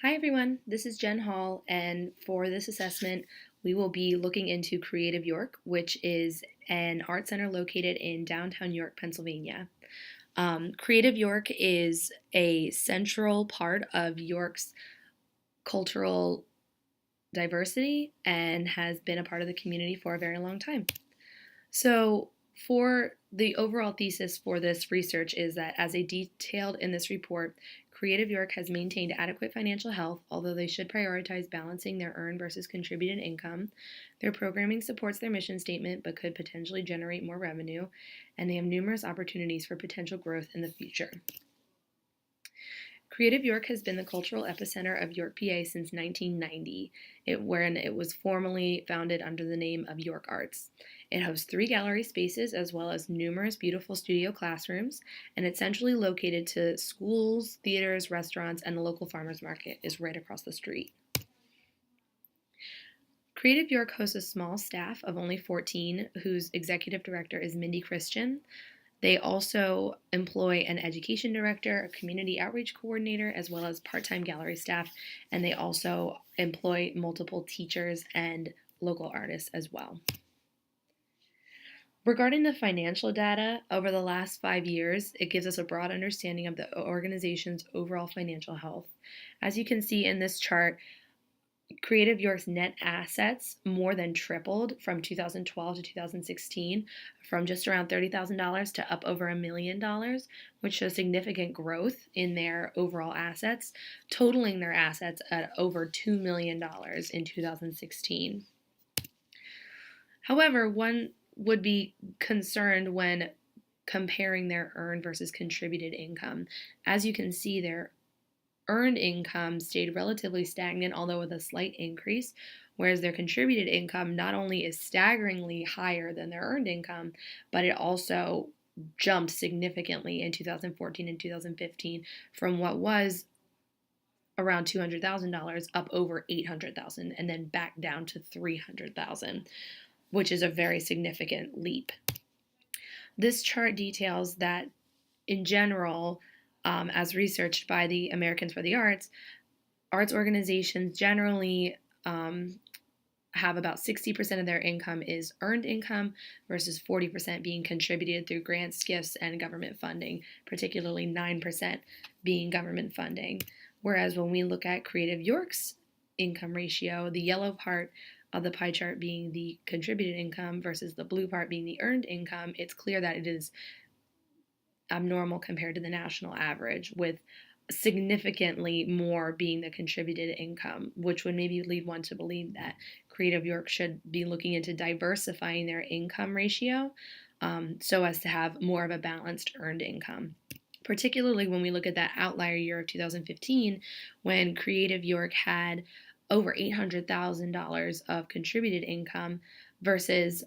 Hi everyone, this is Jen Hall, and for this assessment, we will be looking into Creative York, which is an art center located in downtown York, Pennsylvania. Creative York is a central part of York's cultural diversity and has been a part of the community for a very long time. So, for the overall thesis for this research is that, as a detailed in this report, Creative York has maintained adequate financial health, although they should prioritize balancing their earned versus contributed income. Their programming supports their mission statement but could potentially generate more revenue, and they have numerous opportunities for potential growth in the future. Creative York has been the cultural epicenter of York, PA since 1990, when it was formally founded under the name of York Arts. It hosts 3 gallery spaces as well as numerous beautiful studio classrooms, and it's centrally located to schools, theaters, restaurants, and the local farmers market is right across the street. Creative York hosts a small staff of only 14, whose executive director is Mindy Christian. They also employ an education director, a community outreach coordinator, as well as part-time gallery staff, and they also employ multiple teachers and local artists as well. Regarding the financial data, over the last 5 years, it gives us a broad understanding of the organization's overall financial health. As you can see in this chart, Creative York's net assets more than tripled from 2012 to 2016, from just around $30,000 to up over $1 million, which shows significant growth in their overall assets, totaling their assets at over $2 million in 2016. However, one would be concerned when comparing their earned versus contributed income. As you can see, their earned income stayed relatively stagnant, although with a slight increase, whereas their contributed income not only is staggeringly higher than their earned income, but it also jumped significantly in 2014 and 2015 from what was around $200,000 up over $800,000 and then back down to $300,000, which is a very significant leap. This chart details that in general, as researched by the Americans for the Arts organizations generally have about 60% of their income is earned income versus 40% being contributed through grants, gifts, and government funding, particularly 9% being government funding. Whereas when we look at Creative York's income ratio, the yellow part of the pie chart being the contributed income versus the blue part being the earned income, it's clear that it is abnormal compared to the national average, with significantly more being the contributed income, which would maybe lead one to believe that Creative York should be looking into diversifying their income ratio so as to have more of a balanced earned income. Particularly when we look at that outlier year of 2015, when Creative York had over $800,000 of contributed income versus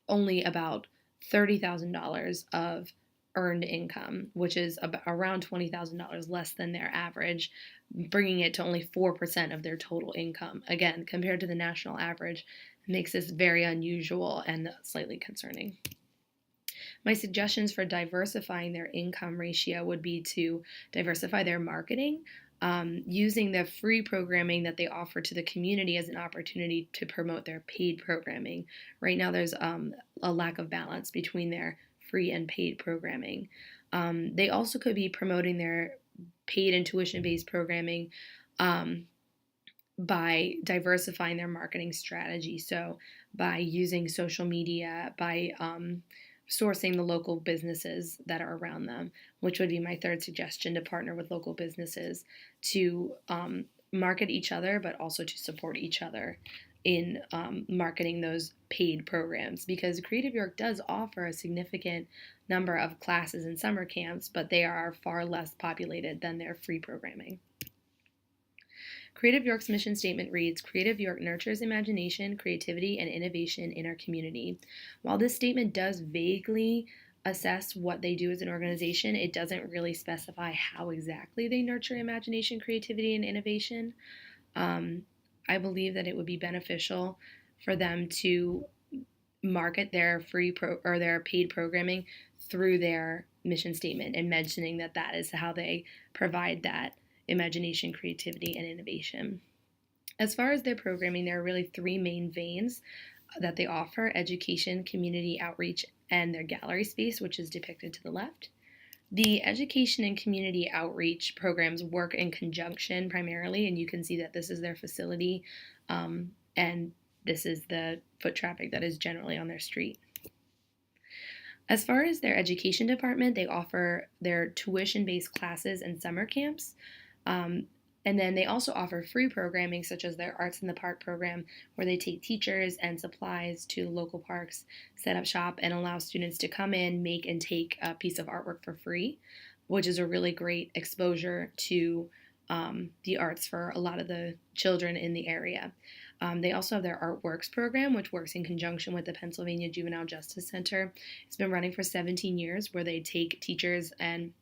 only about $30,000 of earned income, which is around $20,000 less than their average, bringing it to only 4% of their total income. Again, compared to the national average, makes this very unusual and slightly concerning. My suggestions for diversifying their income ratio would be to diversify their marketing, using the free programming that they offer to the community as an opportunity to promote their paid programming. Right now, there's a lack of balance between their free and paid programming. They also could be promoting their paid and tuition-based programming by diversifying their marketing strategy. So by using social media, by sourcing the local businesses that are around them, which would be my third suggestion, to partner with local businesses to market each other, but also to support each other in marketing those paid programs, because Creative York does offer a significant number of classes and summer camps, but they are far less populated than their free programming. Creative York's mission statement reads, "Creative York nurtures imagination, creativity, and innovation in our community." While this statement does vaguely assess what they do as an organization, it doesn't really specify how exactly they nurture imagination, creativity, and innovation. I believe that it would be beneficial for them to market their or their paid programming through their mission statement and mentioning that that is how they provide that imagination, creativity, and innovation. As far as their programming, there are really three main veins that they offer: education, community outreach, and their gallery space, which is depicted to the left. The education and community outreach programs work in conjunction primarily, and you can see that this is their facility, and this is the foot traffic that is generally on their street. As far as their education department, they offer their tuition-based classes and summer camps. And then they also offer free programming, such as their Arts in the Park program, where they take teachers and supplies to local parks, set up shop, and allow students to come in, make, and take a piece of artwork for free, which is a really great exposure to the arts for a lot of the children in the area. They also have their Artworks program, which works in conjunction with the Pennsylvania Juvenile Justice Center. It's been running for 17 years, where they take teachers and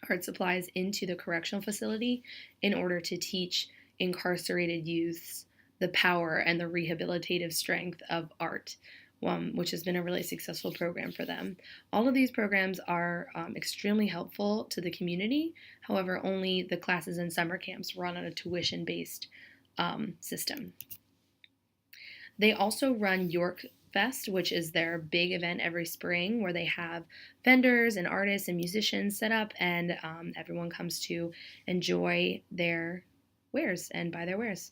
art supplies into the correctional facility in order to teach incarcerated youths the power and the rehabilitative strength of art, which has been a really successful program for them. All of these programs are extremely helpful to the community. However, only the classes and summer camps run on a tuition-based system. They also run York Fest, which is their big event every spring, where they have vendors and artists and musicians set up, and everyone comes to enjoy their wares and buy their wares.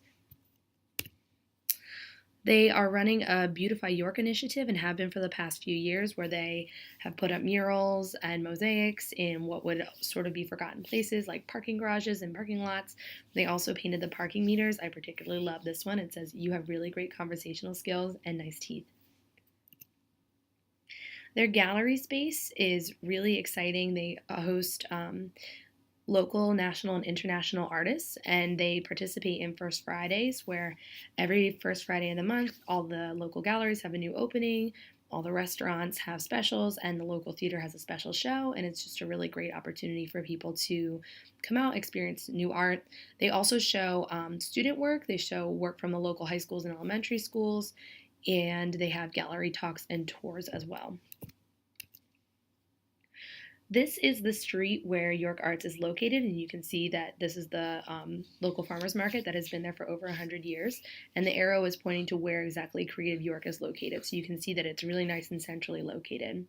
They are running a Beautify York initiative and have been for the past few years, where they have put up murals and mosaics in what would sort of be forgotten places like parking garages and parking lots. They also painted the parking meters. I particularly love this one. It says, "You have really great conversational skills and nice teeth." Their gallery space is really exciting. They host local, national, and international artists, and they participate in First Fridays, where every first Friday of the month, all the local galleries have a new opening, all the restaurants have specials, and the local theater has a special show, and it's just a really great opportunity for people to come out, experience new art. They also show student work. They show work from the local high schools and elementary schools, and they have gallery talks and tours as well. This is the street where York Arts is located, and you can see that this is the local farmers market that has been there for over 100 years, and the arrow is pointing to where exactly Creative York is located, so you can see that it's really nice and centrally located.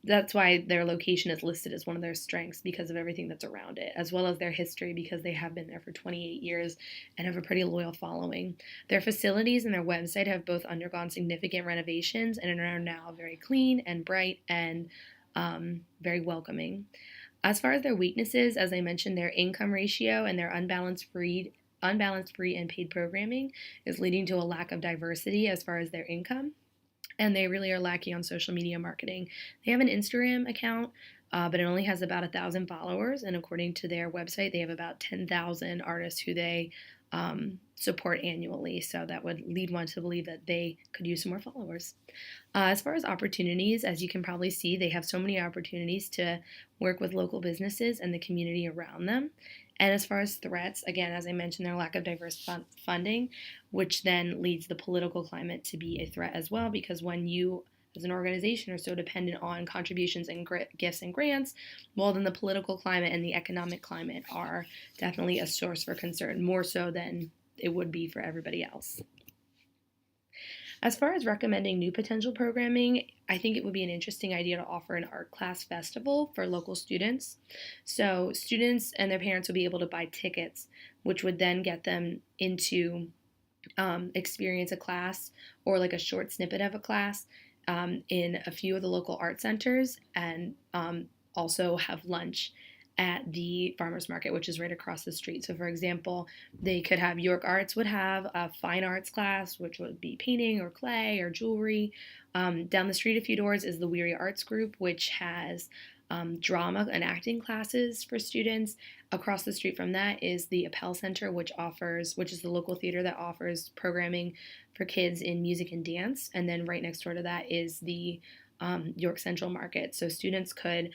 That's why their location is listed as one of their strengths, because of everything that's around it, as well as their history, because they have been there for 28 years and have a pretty loyal following. Their facilities and their website have both undergone significant renovations and are now very clean and bright and very welcoming. As far as their weaknesses, as I mentioned, their income ratio and their unbalanced free and paid programming is leading to a lack of diversity as far as their income, and they really are lacking on social media marketing. They have an Instagram account, but it only has about 1,000 followers, and according to their website, they have about 10,000 artists who they support annually, so that would lead one to believe that they could use some more followers. As far as opportunities, as you can probably see, they have so many opportunities to work with local businesses and the community around them. And as far as threats, again, as I mentioned, their lack of diverse funding, which then leads the political climate to be a threat as well, because when you as an organization are so dependent on contributions and gifts and grants, well, then the political climate and the economic climate are definitely a source for concern, more so than it would be for everybody else. As far as recommending new potential programming, I think it would be an interesting idea to offer an art class festival for local students. So students and their parents would be able to buy tickets, which would then get them into experience a class or like a short snippet of a class in a few of the local art centers, and also have lunch at the farmers market, which is right across the street. So for example, they could have York Arts would have a fine arts class, which would be painting or clay or jewelry. Down the street a few doors is the Weary Arts Group, which has drama and acting classes for students. Across the street from that is the Appel Center, which is the local theater that offers programming for kids in music and dance. And then right next door to that is the York Central Market. So students could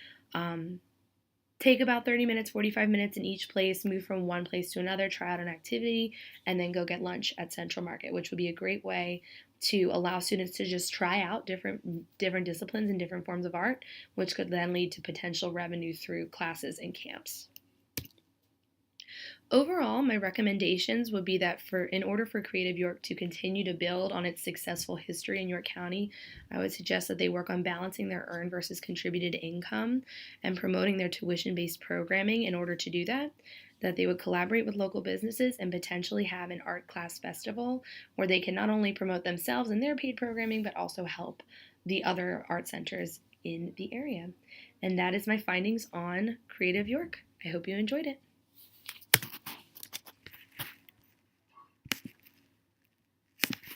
take about 30 minutes, 45 minutes in each place, move from one place to another, try out an activity, and then go get lunch at Central Market, which would be a great way to allow students to just try out different disciplines and different forms of art, which could then lead to potential revenue through classes and camps. Overall, my recommendations would be that in order for Creative York to continue to build on its successful history in York County, I would suggest that they work on balancing their earned versus contributed income and promoting their tuition-based programming in order to do that. That they would collaborate with local businesses and potentially have an art class festival where they can not only promote themselves and their paid programming, but also help the other art centers in the area. And that is my findings on Creative York. I hope you enjoyed it.